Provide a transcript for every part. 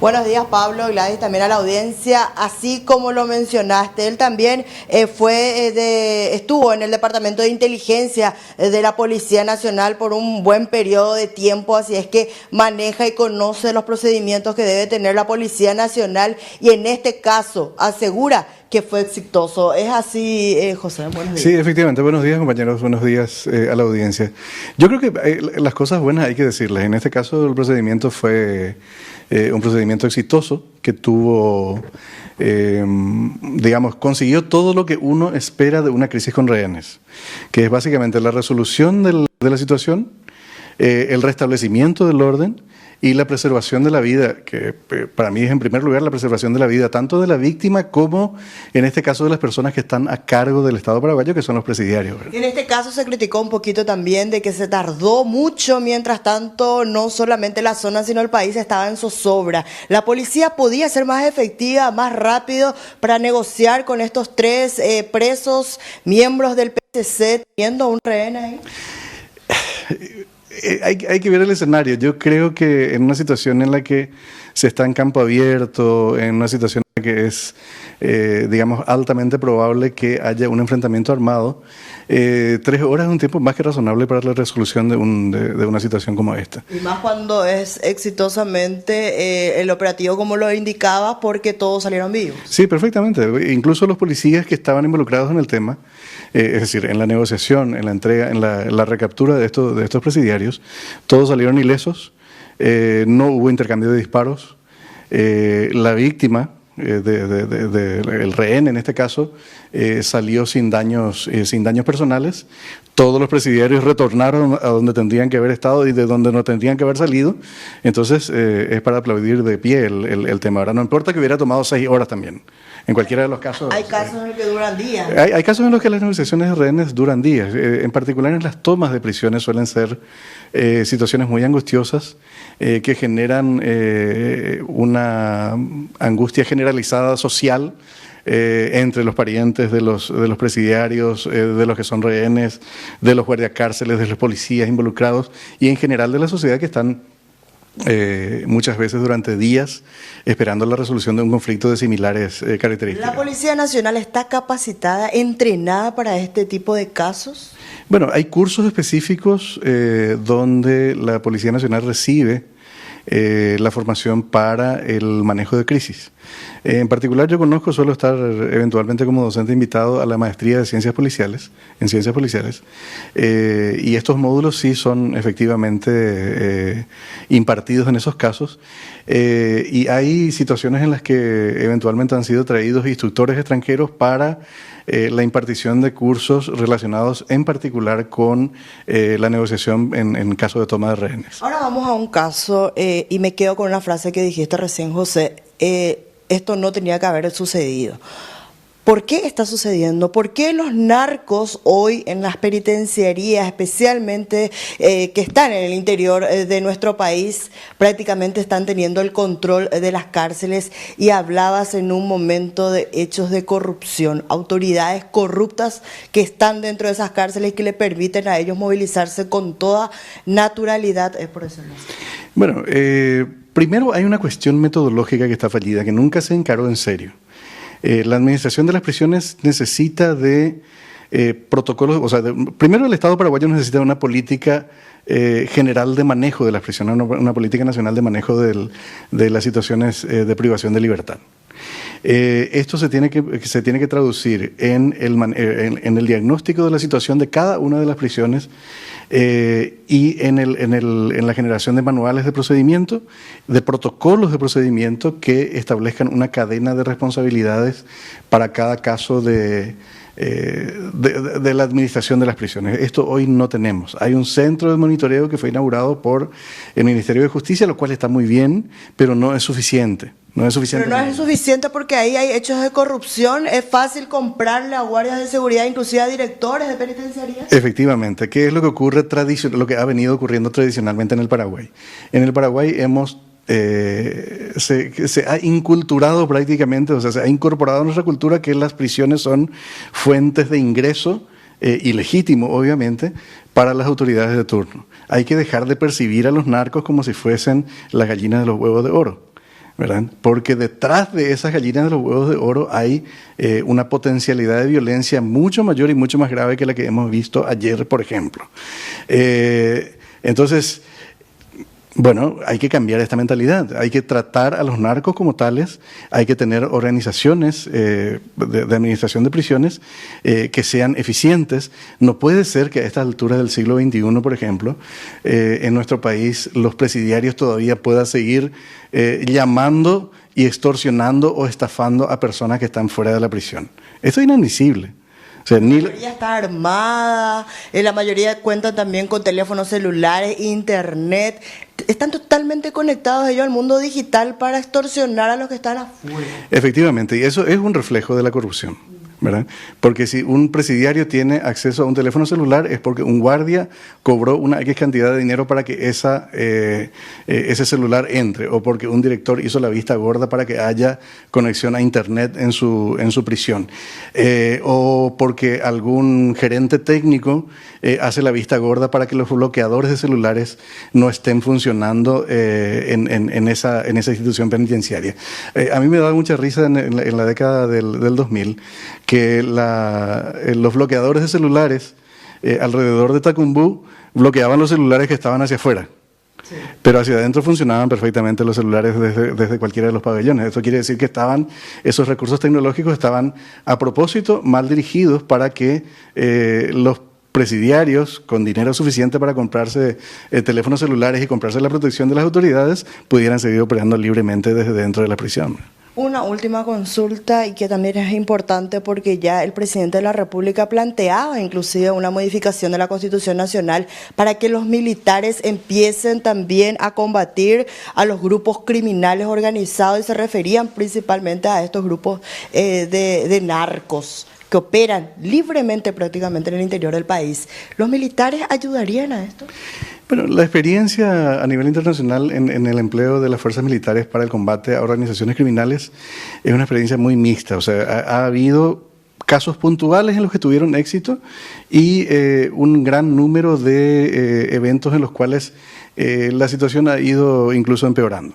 Buenos días, Pablo, Gladys, también a la audiencia. Así como lo mencionaste, él también estuvo en el Departamento de Inteligencia de la Policía Nacional por un buen periodo de tiempo, así es que maneja y conoce los procedimientos que debe tener la Policía Nacional y en este caso asegura que fue exitoso. ¿Es así, José? Buenos días. Sí, efectivamente. Buenos días, compañeros. Buenos días a la audiencia. Yo creo que las cosas buenas hay que decirles. En este caso, el procedimiento fue un procedimiento exitoso que tuvo, consiguió todo lo que uno espera de una crisis con rehenes, que es básicamente la resolución de la situación, el restablecimiento del orden y la preservación de la vida, que para mí es en primer lugar la preservación de la vida, tanto de la víctima como en este caso de las personas que están a cargo del Estado paraguayo, que son los presidiarios. En este caso se criticó un poquito también de que se tardó mucho, mientras tanto no solamente la zona sino el país estaba en zozobra. ¿La policía podía ser más efectiva, más rápido para negociar con estos tres presos, miembros del PCC, teniendo un rehén ahí? Hay que ver el escenario. Yo creo que en una situación en la que se está en campo abierto, en una situación en la que es, altamente probable que haya un enfrentamiento armado, 3 horas es un tiempo más que razonable para la resolución de una situación como esta. Y más cuando es exitosamente el operativo como lo indicaba, porque todos salieron vivos. Sí, perfectamente. Incluso los policías que estaban involucrados en el tema, es decir, en la negociación, en la entrega, en la recaptura de estos presidiarios, todos salieron ilesos, no hubo intercambio de disparos, la víctima, el rehén en este caso, salió sin daños personales. Todos los presidiarios retornaron a donde tendrían que haber estado y de donde no tendrían que haber salido. Entonces es para aplaudir de pie el tema. Ahora no importa que hubiera tomado 6 horas también. En cualquiera de los casos. Hay casos en los que duran días. Hay casos en los que las negociaciones de rehenes duran días. En particular en las tomas de prisiones suelen ser situaciones muy angustiosas que generan una angustia generalizada social entre los parientes de los presidiarios, de los que son rehenes, de los guardiacárceles, de los policías involucrados y en general de la sociedad que están muchas veces durante días esperando la resolución de un conflicto de similares características. ¿La Policía Nacional está capacitada, entrenada para este tipo de casos? Bueno, hay cursos específicos donde la Policía Nacional recibe la formación para el manejo de crisis. En particular yo suelo estar eventualmente como docente invitado a la maestría de Ciencias Policiales, en Ciencias Policiales, y estos módulos sí son efectivamente impartidos en esos casos, y hay situaciones en las que eventualmente han sido traídos instructores extranjeros para la impartición de cursos relacionados en particular con la negociación en caso de toma de rehenes. Ahora vamos a un caso y me quedo con una frase que dijiste recién, José. Esto no tenía que haber sucedido. ¿Por qué está sucediendo? ¿Por qué los narcos hoy en las penitenciarías, especialmente que están en el interior de nuestro país, prácticamente están teniendo el control de las cárceles? Y hablabas en un momento de hechos de corrupción, autoridades corruptas que están dentro de esas cárceles y que le permiten a ellos movilizarse con toda naturalidad. Es por eso. Bueno, primero hay una cuestión metodológica que está fallida, que nunca se encaró en serio. La administración de las prisiones necesita de protocolos, primero el Estado paraguayo necesita una política general de manejo de las prisiones, una política nacional de manejo de las situaciones de privación de libertad. Esto se tiene que traducir en el diagnóstico de la situación de cada una de las prisiones y en la generación de manuales de procedimiento, de protocolos de procedimiento que establezcan una cadena de responsabilidades para cada caso de la administración de las prisiones. Esto hoy no tenemos. Hay un centro de monitoreo que fue inaugurado por el Ministerio de Justicia, lo cual está muy bien, pero no es suficiente. No es suficiente. Pero no es suficiente porque ahí hay hechos de corrupción. Es fácil comprarle a guardias de seguridad, inclusive a directores de penitenciarías. Efectivamente. ¿Qué es lo que ocurre lo que ha venido ocurriendo tradicionalmente en el Paraguay? En el Paraguay se ha inculturado prácticamente, se ha incorporado a nuestra cultura que las prisiones son fuentes de ingreso ilegítimo, obviamente, para las autoridades de turno. Hay que dejar de percibir a los narcos como si fuesen las gallinas de los huevos de oro. ¿verdad? Porque detrás de esas gallinas de los huevos de oro hay una potencialidad de violencia mucho mayor y mucho más grave que la que hemos visto ayer, por ejemplo. Entonces, bueno, hay que cambiar esta mentalidad, hay que tratar a los narcos como tales, hay que tener organizaciones de administración de prisiones que sean eficientes. No puede ser que a estas alturas del siglo XXI, por ejemplo, en nuestro país los presidiarios todavía puedan seguir llamando y extorsionando o estafando a personas que están fuera de la prisión. Esto es inadmisible. O sea, la mayoría está armada, la mayoría cuentan también con teléfonos celulares, internet, están totalmente conectados ellos al mundo digital para extorsionar a los que están afuera. Efectivamente, y eso es un reflejo de la corrupción, ¿verdad? Porque si un presidiario tiene acceso a un teléfono celular es porque un guardia cobró una X cantidad de dinero para que ese celular entre, o porque un director hizo la vista gorda para que haya conexión a internet en su prisión, o porque algún gerente técnico hace la vista gorda para que los bloqueadores de celulares no estén funcionando en esa institución penitenciaria. A mí me da mucha risa en la década del 2000 que los bloqueadores de celulares alrededor de Tacumbú bloqueaban los celulares que estaban hacia afuera. Sí. Pero hacia adentro funcionaban perfectamente los celulares desde cualquiera de los pabellones. Esto quiere decir que esos recursos tecnológicos estaban a propósito mal dirigidos para que los presidiarios con dinero suficiente para comprarse teléfonos celulares y comprarse la protección de las autoridades pudieran seguir operando libremente desde dentro de la prisión. Una última consulta y que también es importante porque ya el presidente de la República planteaba inclusive una modificación de la Constitución Nacional para que los militares empiecen también a combatir a los grupos criminales organizados y se referían principalmente a estos grupos de narcos que operan libremente prácticamente en el interior del país. ¿Los militares ayudarían a esto? Bueno, la experiencia a nivel internacional en el empleo de las fuerzas militares para el combate a organizaciones criminales es una experiencia muy mixta. O sea, ha habido casos puntuales en los que tuvieron éxito y un gran número de eventos en los cuales la situación ha ido incluso empeorando.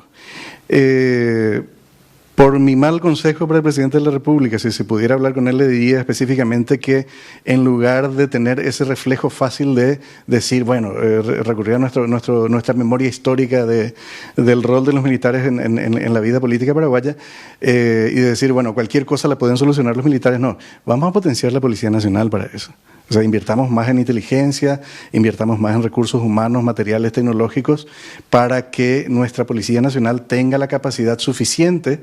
Por mi mal consejo para el presidente de la República, si se pudiera hablar con él, le diría específicamente que en lugar de tener ese reflejo fácil de decir, bueno, recurrir a nuestra memoria histórica del rol de los militares en la vida política paraguaya y de decir, bueno, cualquier cosa la pueden solucionar los militares, no, vamos a potenciar la Policía Nacional para eso. O sea, invirtamos más en inteligencia, invirtamos más en recursos humanos, materiales, tecnológicos, para que nuestra Policía Nacional tenga la capacidad suficiente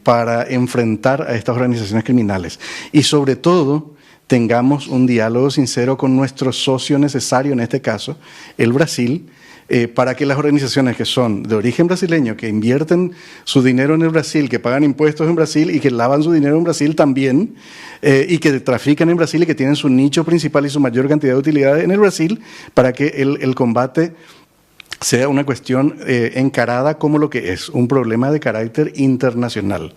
para enfrentar a estas organizaciones criminales. Y sobre todo, tengamos un diálogo sincero con nuestro socio necesario, en este caso, el Brasil, para que las organizaciones que son de origen brasileño, que invierten su dinero en el Brasil, que pagan impuestos en Brasil y que lavan su dinero en Brasil también, y que trafican en Brasil y que tienen su nicho principal y su mayor cantidad de utilidades en el Brasil, para que el combate sea una cuestión encarada como lo que es, un problema de carácter internacional.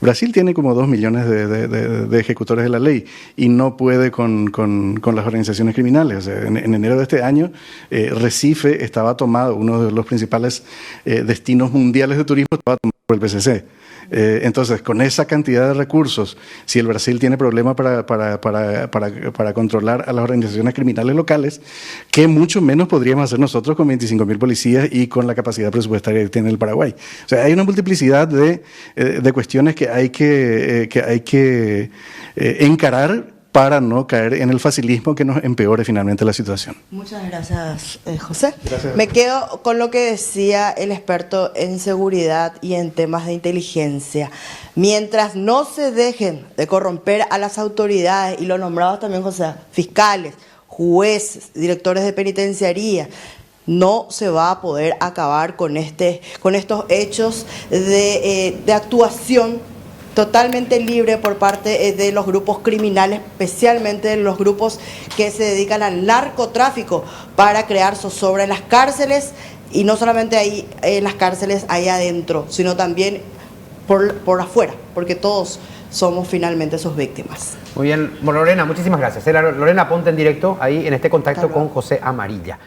Brasil tiene como 2 millones de ejecutores de la ley y no puede con las organizaciones criminales. O sea, en enero de este año, Recife estaba tomado, uno de los principales destinos mundiales de turismo, estaba tomado por el PCC. Entonces, con esa cantidad de recursos, si el Brasil tiene problemas para controlar a las organizaciones criminales locales, ¿qué mucho menos podríamos hacer nosotros con 25.000 policías y con la capacidad presupuestaria que tiene el Paraguay? O sea, hay una multiplicidad de cuestiones que hay que encarar para no caer en el facilismo que nos empeore finalmente la situación. Muchas gracias, José. Gracias. Me quedo con lo que decía el experto en seguridad y en temas de inteligencia. Mientras no se dejen de corromper a las autoridades, y lo nombraba también José, fiscales, jueces, directores de penitenciaría, no se va a poder acabar con estos hechos de actuación totalmente libre por parte de los grupos criminales, especialmente los grupos que se dedican al narcotráfico para crear zozobra en las cárceles, y no solamente ahí en las cárceles, ahí adentro, sino también por afuera, porque todos somos finalmente sus víctimas. Muy bien, Lorena, muchísimas gracias. Lorena Ponte en directo ahí en este contacto con José Amarilla.